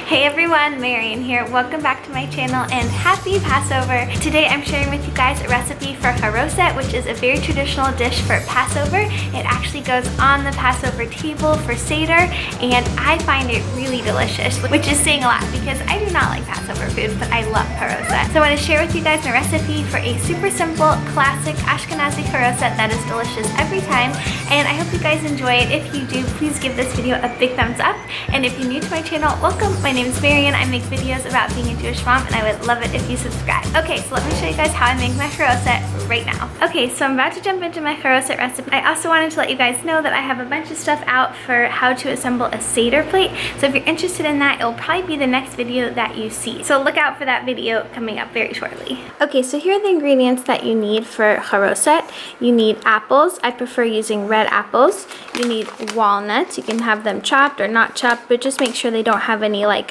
Hey everyone, Marian here. Welcome back to my channel and happy Passover. Today I'm sharing with you guys a recipe for Charoset, which is a very traditional dish for Passover. It actually goes on the Passover table for Seder, and I find it really delicious, which is saying a lot because I do not like Passover food, but I love Charoset. So I want to share with you guys my recipe for a super simple, classic Ashkenazi Charoset that is delicious every time, and I hope you guys enjoy it. If you do, please give this video a big thumbs up, and if you're new to my channel, welcome. My name is Marian. I make videos about being a Jewish mom, and I would love it if you subscribe. Okay, so let me show you guys how I make my Charoset right now. Okay, so I'm about to jump into my Charoset recipe. I also wanted to let you guys know that I have a bunch of stuff out for how to assemble a Seder plate. So if you're interested in that, it'll probably be the next video that you see. So look out for that video coming up very shortly. Okay, so here are the ingredients that you need for Charoset. You need apples. I prefer using red apples. You need walnuts. You can have them chopped or not chopped, but just make sure they don't have any like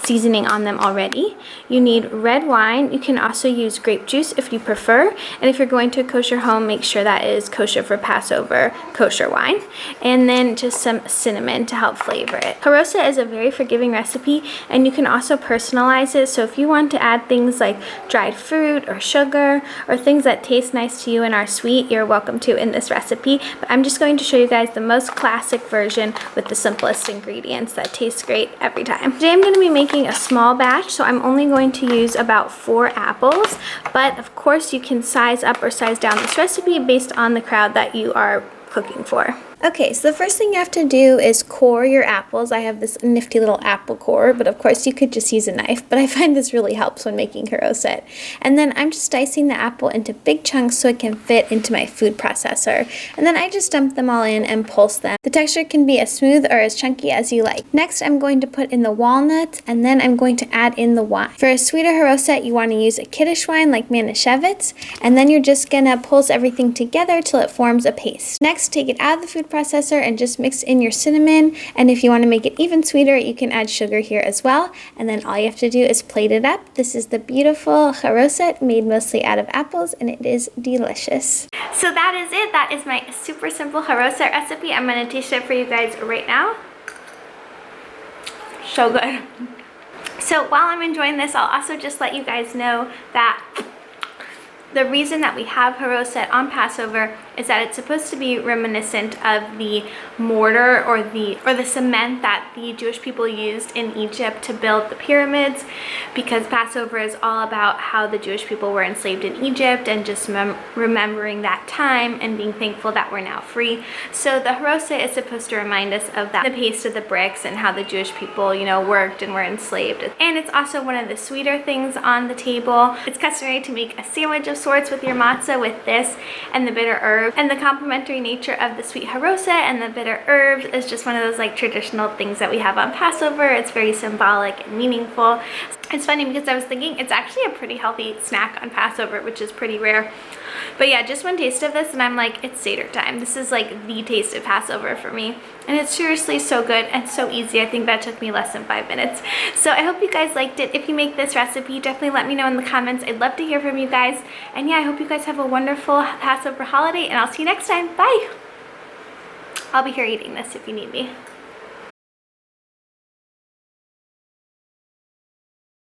seasoning on them already. You need red wine. You can also use grape juice if you prefer, and if you're going to a kosher home, make sure that is kosher for Passover kosher wine, and then just some cinnamon to help flavor it. Charoset is a very forgiving recipe, and you can also personalize it, so if you want to add things like dried fruit or sugar or things that taste nice to you and are sweet, you're welcome to in this recipe, but I'm just going to show you guys the most classic version with the simplest ingredients that tastes great every time. Today I'm going to be making a small batch, so I'm only going to use about 4 apples, but of course you can size up or size down this recipe based on the crowd that you are cooking for. Okay, so the first thing you have to do is core your apples. I have this nifty little apple core, but of course you could just use a knife, but I find this really helps when making Charoset. And then I'm just dicing the apple into big chunks so it can fit into my food processor. And then I just dump them all in and pulse them. The texture can be as smooth or as chunky as you like. Next, I'm going to put in the walnuts, and then I'm going to add in the wine. For a sweeter Charoset, you want to use a Kiddush wine like Manischewits, and then you're just gonna pulse everything together till it forms a paste. Next, take it out of the food processor and just mix in your cinnamon, and if you want to make it even sweeter, you can add sugar here as well, and then all you have to do is plate it up. This is the beautiful Charoset made mostly out of apples, and it is delicious. So that is it. That is my super simple Charoset recipe. I'm going to taste it for you guys right now. So good. So while I'm enjoying this, I'll also just let you guys know that the reason that we have Charoset on Passover is that it's supposed to be reminiscent of the mortar or the cement that the Jewish people used in Egypt to build the pyramids, because Passover is all about how the Jewish people were enslaved in Egypt and just remembering that time and being thankful that we're now free. So the Charoset is supposed to remind us of that, the paste of the bricks and how the Jewish people, you know, worked and were enslaved. And it's also one of the sweeter things on the table. It's customary to make a sandwich of sorts with your matzah with this and the bitter herbs, and the complementary nature of the sweet Charoset and the bitter herbs is just one of those like traditional things that we have on Passover. It's very symbolic and meaningful. It's funny because I was thinking it's actually a pretty healthy snack on Passover, which is pretty rare. But yeah, just one taste of this and I'm like, it's Seder time. This is like the taste of Passover for me. And it's seriously so good and so easy. I think that took me less than 5 minutes. So I hope you guys liked it. If you make this recipe, definitely let me know in the comments. I'd love to hear from you guys. And yeah, I hope you guys have a wonderful Passover holiday, and I'll see you next time. Bye! I'll be here eating this if you need me.